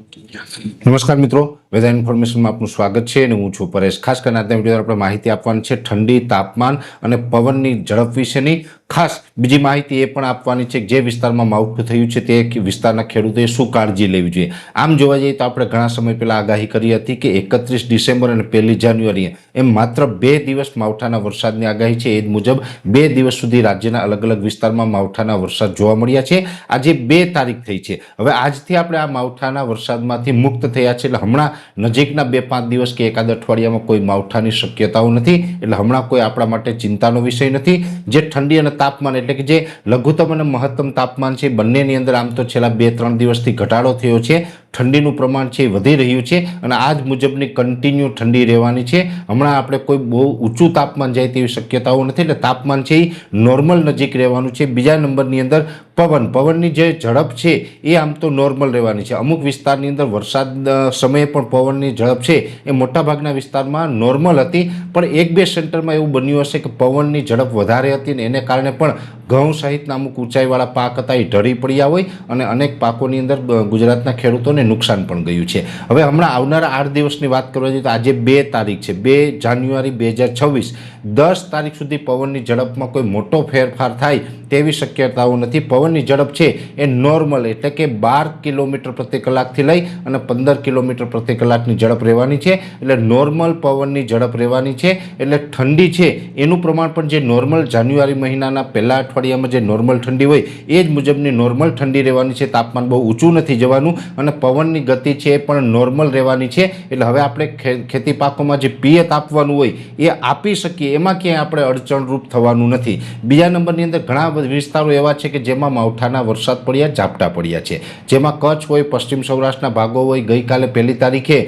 નમસ્કાર મિત્રો, વેધર ઇન્ફોર્મેશનમાં આપનું સ્વાગત છે અને હું છું પરેશ। ખાસ કરીને આજના વિડીયોમાં આપણે માહિતી આપવાની છે ઠંડી, તાપમાન અને પવનની ઝડપ વિશેની। ખાસ બીજી માહિતી એ પણ આપવાની છે કે જે વિસ્તારમાં માવઠું થયું છે તે વિસ્તારના ખેડૂતોએ શું કાળજી લેવી જોઈએ। આમ જોવા જઈએ તો આપણે ઘણા સમય પહેલા આગાહી કરી હતી કે 31 ડિસેમ્બર અને 1 જાન્યુઆરીએ એમ માત્ર 2 દિવસ માવઠાના વરસાદની આગાહી છે। એ જ મુજબ 2 દિવસ સુધી રાજ્યના અલગ અલગ વિસ્તારમાં માવઠાના વરસાદ જોવા મળ્યા છે। આજે 2 તારીખ થઈ છે। હવે આજથી આપણે આ માવઠાના વરસાદમાંથી મુક્ત થયા છે, એટલે હમણાં નજીકના 2-5 દિવસ કે એકાદ અઠવાડિયામાં કોઈ માવઠાની શક્યતાઓ નથી, એટલે હમણાં કોઈ આપણા માટે ચિંતાનો વિષય નથી। જે ઠંડી અને તાપમાન એટલે કે જે લઘુત્તમ અને મહત્તમ તાપમાન છે બંનેની અંદર આમ તો છેલ્લા 2-3 દિવસથી ઘટાડો થયો છે। ઠંડીનું પ્રમાણ છે વધી રહ્યું છે અને આ જ મુજબની કન્ટિન્યુ ઠંડી રહેવાની છે। હમણાં આપણે કોઈ બહુ ઊંચું તાપમાન જાય તેવી શક્યતાઓ નથી, એટલે તાપમાન છે એ નોર્મલ નજીક રહેવાનું છે। બીજા નંબરની અંદર પવનની જે ઝડપ છે એ આમ તો નોર્મલ રહેવાની છે। અમુક વિસ્તારની અંદર વરસાદ સમયે પણ પવનની ઝડપ છે એ મોટાભાગના વિસ્તારમાં નોર્મલ હતી, પણ 1-2 સેન્ટરમાં એવું બન્યું હશે કે પવનની ઝડપ વધારે હતી અને એને કારણે પણ ઘઉં સહિતના અમુક ઊંચાઈવાળા પાક હતા એ ઢળી પડ્યા હોય અને અનેક પાકોની અંદર ગુજરાતના ખેડૂતોને નુકસાન પણ ગયું છે। હવે હમણાં આવનારા 8 દિવસની વાત કરવા જોઈએ તો આજે 2 તારીખ છે, 2 જાન્યુઆરી 2026, 10 તારીખ સુધી પવનની ઝડપમાં કોઈ મોટો ફેરફાર થાય તેવી શક્યતાઓ નથી। પવનની ઝડપ છે એ નોર્મલ એટલે કે 12 કિલોમીટર પ્રતિ કલાકથી લઈ અને 15 કિલોમીટર પ્રતિ કલાકની ઝડપ રહેવાની છે, એટલે નોર્મલ પવનની ઝડપ રહેવાની છે। એટલે ઠંડી છે એનું પ્રમાણ પણ જે નોર્મલ જાન્યુઆરી મહિનાના પહેલા અઠવાડિયામાં જે નોર્મલ ઠંડી હોય એ જ મુજબની નોર્મલ ઠંડી રહેવાની છે। તાપમાન બહુ ઊંચું નથી જવાનું અને પવનની ગતિ છે એ પણ નોર્મલ રહેવાની છે, એટલે હવે આપણે ખેતી પાકોમાં જે પિયત આપવાનું હોય એ આપી શકીએ, એમાં ક્યાંય આપણે અડચણરૂપ થવાનું નથી। બીજા નંબરની અંદર ઘણા વિસ્તારો એવા છે કે જેમાં માવઠાના વરસાદ પડ્યા, ઝાપટા પડ્યા છે, જેમાં કચ્છ હોય, પશ્ચિમ સૌરાષ્ટ્રના ભાગો હોય। ગઈકાલે 1 તારીખે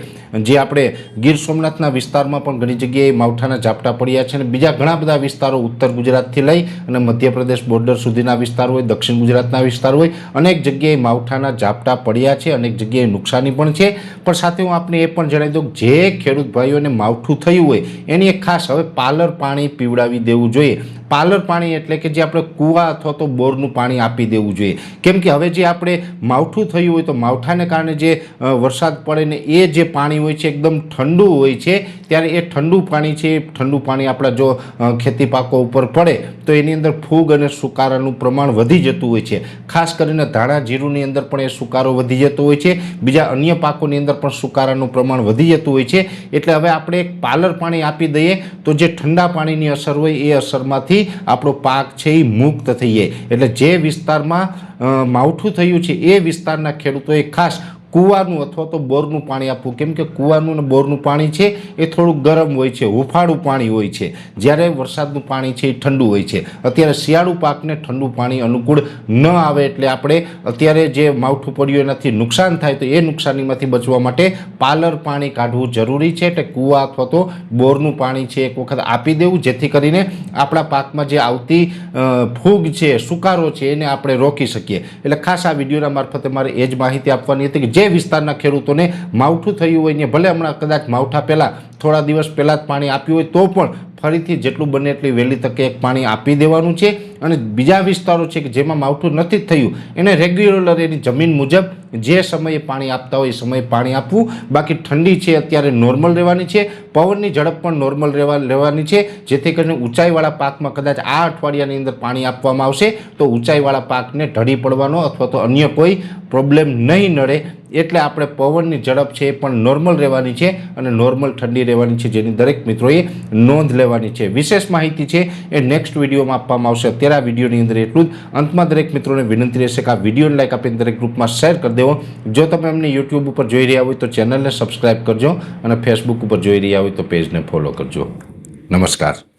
જે આપણે ગીર સોમનાથના વિસ્તારમાં પણ ઘણી જગ્યાએ માવઠાના ઝાપટા પડ્યા છે અને બીજા ઘણા બધા વિસ્તારો ઉત્તર ગુજરાતથી લઈ અને મધ્યપ્રદેશ બોર્ડર સુધીના વિસ્તાર હોય, દક્ષિણ ગુજરાતના વિસ્તાર હોય, અનેક જગ્યાએ માવઠાના ઝાપટા પડ્યા છે, અનેક જગ્યાએ નુકસાની પણ છે। પણ સાથે હું આપને એ પણ જણાવી દઉં કે જે ખેડૂત ભાઈઓને માવઠું થયું હોય એની એક ખાસ હવે પાલર પાણી પીવડાવી દેવું જોઈએ। પાલર પાણી એટલે કે જે આપણે કૂવા અથવા તો બોરનું પાણી આપી દેવું જોઈએ, કેમ કે હવે જે આપણે માવઠું થયું હોય તો માવઠાને કારણે જે વરસાદ પડે ને એ જે પાણી હોય છે એકદમ ઠંડુ હોય છે, ત્યારે એ ઠંડુ પાણી છે, ઠંડુ પાણી આપણા જો ખેતી પાકો ઉપર પડે તો એની અંદર ફૂગ અને સુકારાનું પ્રમાણ વધી જતું હોય છે। ખાસ કરીને ધાણા જીરુંની અંદર પણ એ સુકારો વધી જતો હોય છે, બીજા અન્ય પાકોની અંદર પણ સુકારાનું પ્રમાણ વધી જતું હોય છે। એટલે હવે આપણે એક પાલર પાણી આપી દઈએ તો જે ઠંડા પાણીની અસર હોય એ અસરમાંથી આપણો પાક છે એ મુક્ત થઈ જાય। એટલે જે વિસ્તારમાં માવઠું થયું છે એ વિસ્તારના ખેડૂતોએ ખાસ કૂવાનું અથવા તો બોરનું પાણી આપવું, કેમ કે કૂવાનું અને બોરનું પાણી છે એ થોડું ગરમ હોય છે, હુંફાળું પાણી હોય છે, જ્યારે વરસાદનું પાણી છે એ ઠંડુ હોય છે। અત્યારે શિયાળુ પાકને ઠંડુ પાણી અનુકૂળ ન આવે, એટલે આપણે અત્યારે જે માવઠું પડ્યું એનાથી નુકસાન થાય તો એ નુકસાનીમાંથી બચવા માટે પાલર પાણી કાઢવું જરૂરી છે। એટલે કૂવા અથવા તો બોરનું પાણી છે એક વખત આપી દેવું, જેથી કરીને આપણા પાકમાં જે આવતી ફૂગ છે, સુકારો છે એને આપણે રોકી શકીએ। એટલે ખાસ આ વિડીયોના મારફતે મારે એ જ માહિતી આપવાની હતી કે જે વિસ્તારના ખેડૂતોને માવઠું થયું હોય ને ભલે હમણાં કદાચ માવઠા પહેલાં થોડા દિવસ પહેલાં જ પાણી આપ્યું હોય તો પણ ફરીથી જેટલું બને એટલી વહેલી તકે એક પાણી આપી દેવાનું છે। અને બીજા વિસ્તારો છે કે જેમાં માવઠું નથી થયું એને રેગ્યુલર એની જમીન મુજબ જે સમયે પાણી આપતા હોય એ સમયે પાણી આપવું। બાકી ઠંડી છે અત્યારે નોર્મલ રહેવાની છે, પવનની ઝડપ પણ નોર્મલ રહેવાની છે, જેથી કરીને ઊંચાઈવાળા પાકમાં કદાચ આ અઠવાડિયાની અંદર પાણી આપવામાં આવશે તો ઊંચાઈવાળા પાકને ઢળી પડવાનો અથવા તો અન્ય કોઈ પ્રોબ્લેમ નહીં નડે। એટલે આપણે પવનની ઝડપ છે એ પણ નોર્મલ રહેવાની છે અને નોર્મલ ઠંડી રહેવાની છે, જેની દરેક મિત્રોએ નોંધ લેવાની છે। વિશેષ માહિતી છે એ નેક્સ્ટ વિડીયોમાં આપવામાં આવશે। અત્યારે આ વિડીયોની અંદર એટલું જ। અંતમાં દરેક મિત્રોને વિનંતી રહેશે કે આ વિડીયોને લાઈક આપીને દરેક ગ્રુપમાં શેર કરી દેવો। જો તમે અમને યુટ્યુબ ઉપર જોઈ રહ્યા હોય તો ચેનલને સબસ્ક્રાઈબ કરજો અને ફેસબુક ઉપર જોઈ રહ્યા હોય તો પેજને ફોલો કરજો। નમસ્કાર।